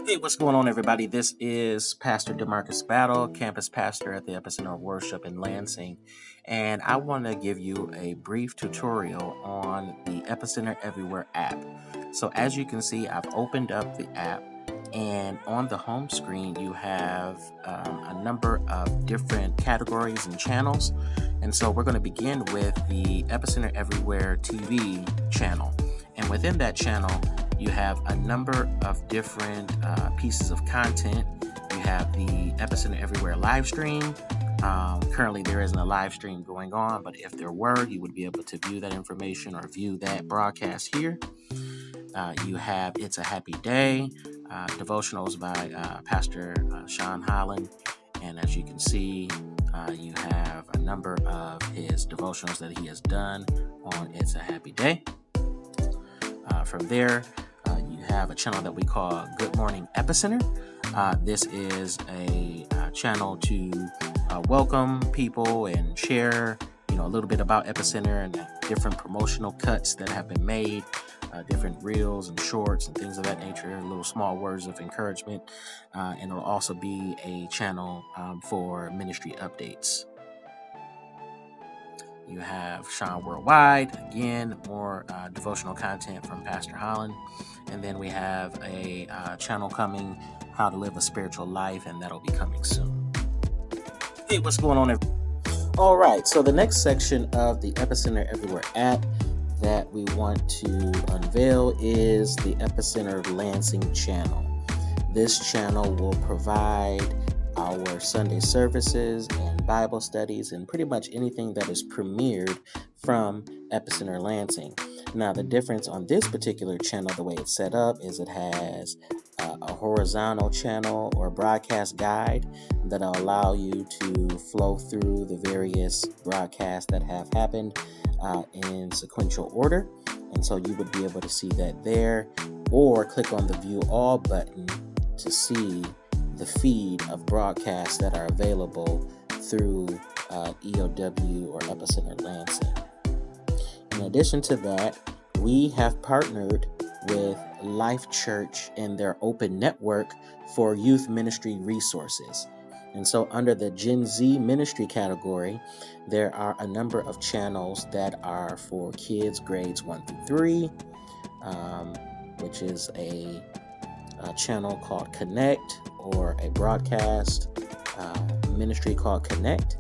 Hey, what's going on, everybody? This is Pastor DeMarcus Battle, campus pastor at the Epicenter of Worship in Lansing, and I want to give you a brief tutorial on the Epicenter Everywhere app. So as you can see, I've opened up the app, and on the home screen, you have a number of different categories and channels. And so we're going to begin with the Epicenter Everywhere TV channel. And within that channel, you have a number of different pieces of content. You have the Epicenter Everywhere live stream. Currently, there isn't a live stream going on, but if there were, you would be able to view that information or view that broadcast here. You have It's a Happy Day, devotionals by Pastor Sean Holland. And as you can see, you have a number of his devotionals that he has done on It's a Happy Day. From there, you have a channel that we call Good Morning Epicenter. This is a channel to welcome people and share, a little bit about Epicenter and different promotional cuts that have been made, different reels and shorts and things of that nature, little small words of encouragement. And it'll also be a channel for ministry updates. You have Sean Worldwide, again, more devotional content from Pastor Holland. And then we have a channel coming, How to Live a Spiritual Life, and that'll be coming soon. Hey, what's going on, everybody? All right, so the next section of the Epicenter Everywhere app that we want to unveil is the Epicenter Lansing channel. This channel will provide our Sunday services and Bible studies and pretty much anything that is premiered from Epicenter Lansing. Now, the difference on this particular channel, the way it's set up, is it has a horizontal channel or broadcast guide that'll allow you to flow through the various broadcasts that have happened in sequential order. And so you would be able to see that there, or click on the View All button to see the feed of broadcasts that are available through EOW or Epicenter Lansing. In addition to that, we have partnered with Life Church and their open network for youth ministry resources. And so under the Gen Z ministry category, there are a number of channels that are for kids grades 1 through 3, which is a channel called Connect, or a broadcast ministry called Connect.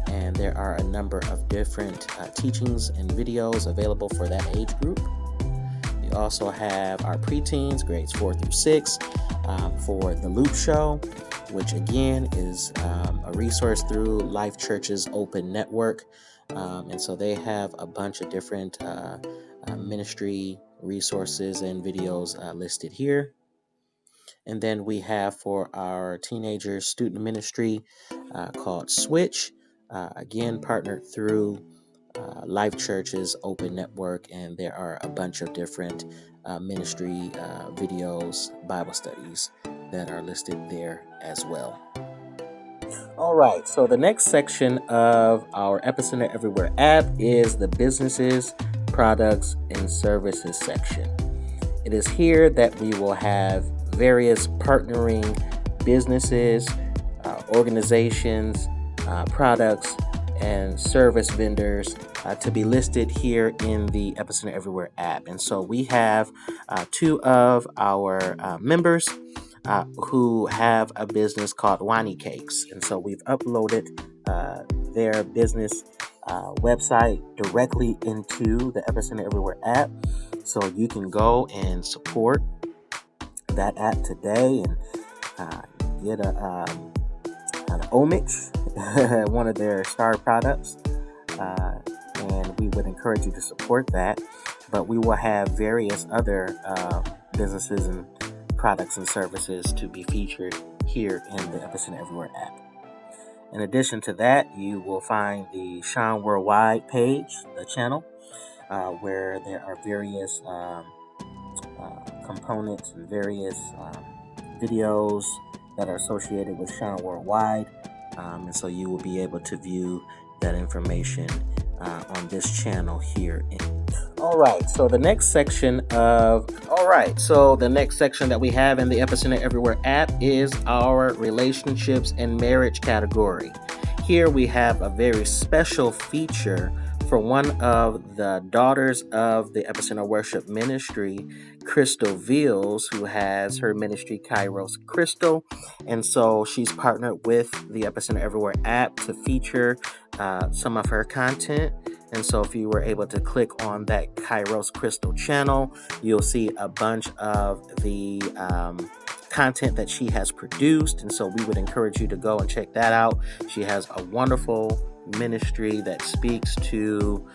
And there are a number of different teachings and videos available for that age group. We also have our preteens, grades 4 through 6, for The Loop Show, which again is a resource through Life Church's open network. And so they have a bunch of different ministry resources and videos listed here. And then we have for our teenager student ministry called Switch, again partnered through Life Church's open network, and there are a bunch of different ministry videos, Bible studies that are listed there as well. All right, so the next section of our Epicenter Everywhere app is the businesses, products, and services section. It is here that we will have various partnering businesses, organizations, products, and service vendors to be listed here in the Epicenter Everywhere app. And so we have two of our members who have a business called Wani Cakes. And so we've uploaded their business website directly into the Epicenter Everywhere app. So you can go and support that app today and get an homage, one of their star products, and we would encourage you to support that. But we will have various other businesses and products and services to be featured here in the Epicenter Everywhere app. In addition to that, you will find the Sean Worldwide page, the channel, where there are various components and various videos that are associated with Sean Worldwide. And so you will be able to view that information on this channel here. All right. So the next section of all right. So the next section that we have in the Epicenter Everywhere app is our relationships and marriage category. Here we have a very special feature for one of the daughters of the Epicenter Worship Ministry, Crystal Veals, who has her ministry Kairos Crystal. And so she's partnered with the Epicenter Everywhere app to feature some of her content. And so if you were able to click on that Kairos Crystal channel, you'll see a bunch of the content that she has produced. And so we would encourage you to go and check that out. She has a wonderful ministry that speaks to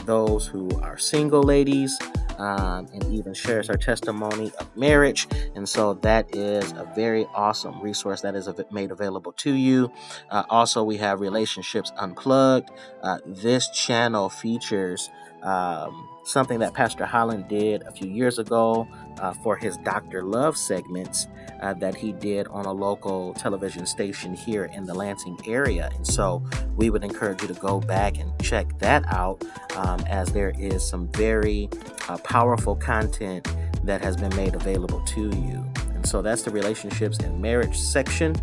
those who are single ladies, and even shares her testimony of marriage. And so that is a very awesome resource that is made available to you. Also, we have Relationships Unplugged. This channel features something that Pastor Holland did a few years ago for his Dr. Love segments that he did on a local television station here in the Lansing area. And so we would encourage you to go back and check that out, as there is some very powerful content that has been made available to you. And so that's the relationships and marriage section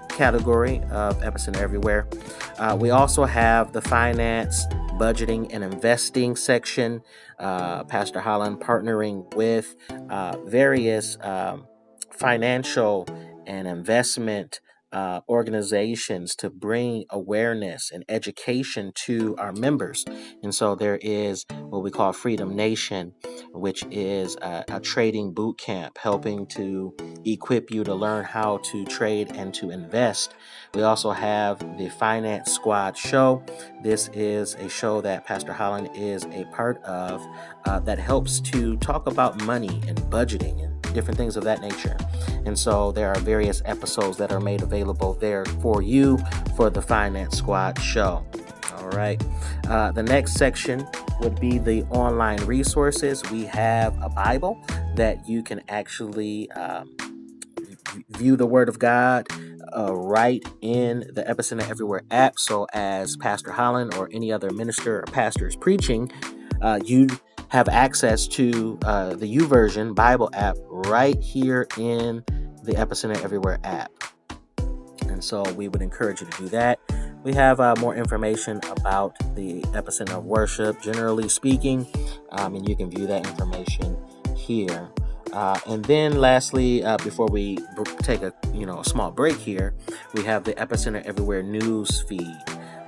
category of Epicenter Everywhere. We also have the finance, budgeting, and investing section. Pastor Holland partnering with various financial and investment organizations to bring awareness and education to our members. And so there is what we call Freedom Nation, which is a trading boot camp helping to equip you to learn how to trade and to invest. We also have the Finance Squad show. This is a show that Pastor Holland is a part of that helps to talk about money and budgeting and different things of that nature. And so there are various episodes that are made available there for you for the Finance Squad show. All right. The next section would be the online resources. We have a Bible that you can actually view the Word of God right in the Epicenter Everywhere app. So as Pastor Holland or any other minister or pastor is preaching, you have access to the YouVersion Bible app right here in the Epicenter Everywhere app. And so we would encourage you to do that. We have more information about the Epicenter of Worship, generally speaking, and you can view that information here. And then lastly, before we take a small break here, we have the Epicenter Everywhere news feed.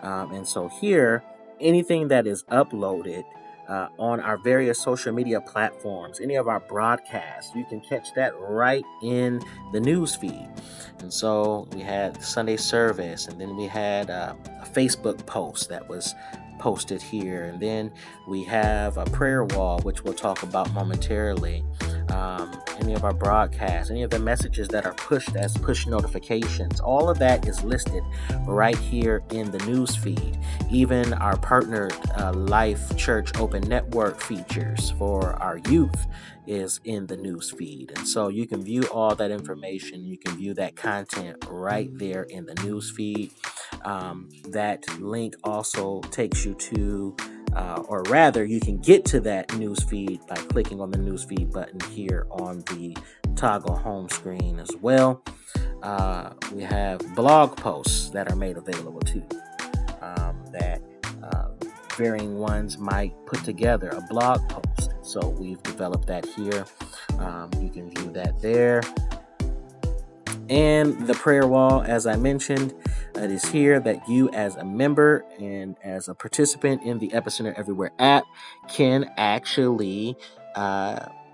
And so here, anything that is uploaded on our various social media platforms, any of our broadcasts, you can catch that right in the news feed. And so we had Sunday service, and then we had a Facebook post that was posted here, and then we have a prayer wall, which we'll talk about momentarily. Any of our broadcasts, any of the messages that are pushed as push notifications, all of that is listed right here in the news feed. Even our partnered Life Church Open Network features for our youth is in the news feed. And so you can view all that information. You can view that content right there in the news feed. That link also takes you to or rather, you can get to that news feed by clicking on the news feed button here on the toggle home screen as well. We have blog posts that are made available too, that varying ones might put together a blog post. So we've developed that here. You can view that there. And the prayer wall, as I mentioned, it is here that you as a member and as a participant in the Epicenter Everywhere app can actually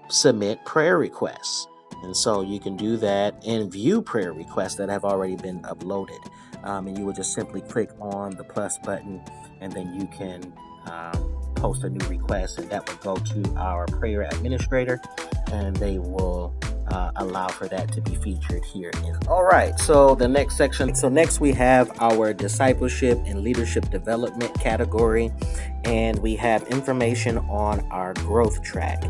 submit prayer requests. And so you can do that and view prayer requests that have already been uploaded. And you will just simply click on the plus button, and then you can post a new request, and that will go to our prayer administrator, and they will allow for that to be featured here. All right, so the next section. So next we have our discipleship and leadership development category, and we have information on our growth track.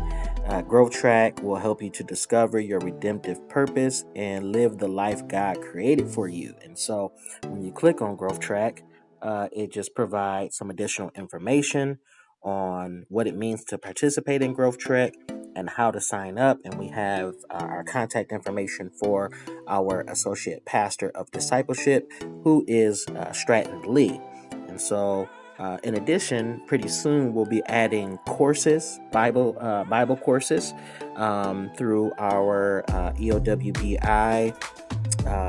Growth track will help you to discover your redemptive purpose and live the life God created for you. And so when you click on growth track, it just provides some additional information on what it means to participate in Growth Trek and how to sign up. And we have our contact information for our associate pastor of discipleship, who is Stratton Lee. And so, in addition, pretty soon we'll be adding courses, Bible courses, through our EOWBI,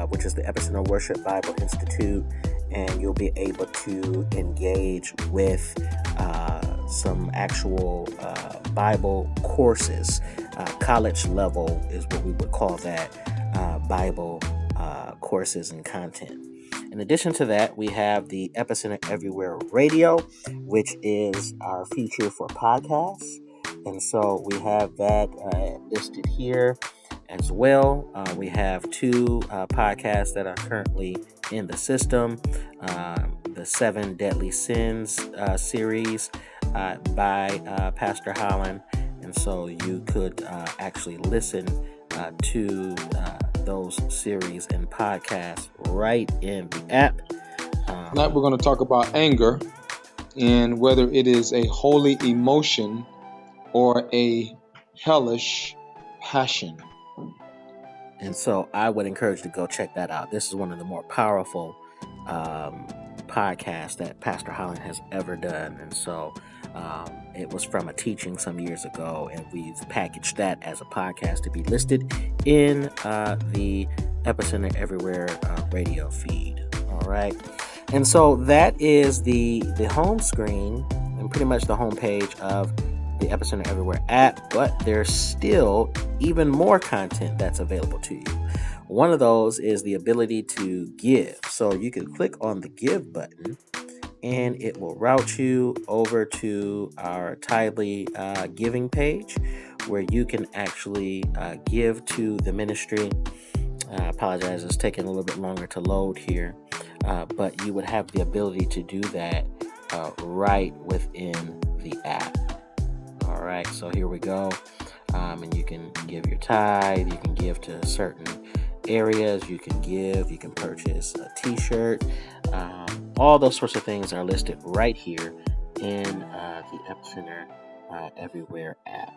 which is the Epicenter Worship Bible Institute, and you'll be able to engage with some actual Bible courses. College level is what we would call that, Bible courses and content. In addition to that, we have the Epicenter Everywhere Radio, which is our feature for podcasts. And so we have that listed here as well. We have 2 podcasts that are currently in the system. The 7 Deadly Sins series by Pastor Holland. And so you could actually listen to those series and podcasts right in the app. Tonight we're going to talk about anger and whether it is a holy emotion or a hellish passion. And so I would encourage you to go check that out. This is one of the more powerful podcasts that Pastor Holland has ever done. And so it was from a teaching some years ago, and we've packaged that as a podcast to be listed in the Epicenter Everywhere radio feed. All right. And so that is the home screen and pretty much the home page of the Epicenter Everywhere app, but there's still even more content that's available to you. One of those is the ability to give. So you can click on the give button and it will route you over to our Tidely giving page, where you can actually give to the ministry. I apologize, it's taking a little bit longer to load here, but you would have the ability to do that right within the app. All right, so here we go. And you can give your tithe, you can give to certain areas, you can purchase a t-shirt. All those sorts of things are listed right here in the Epicenter Everywhere app.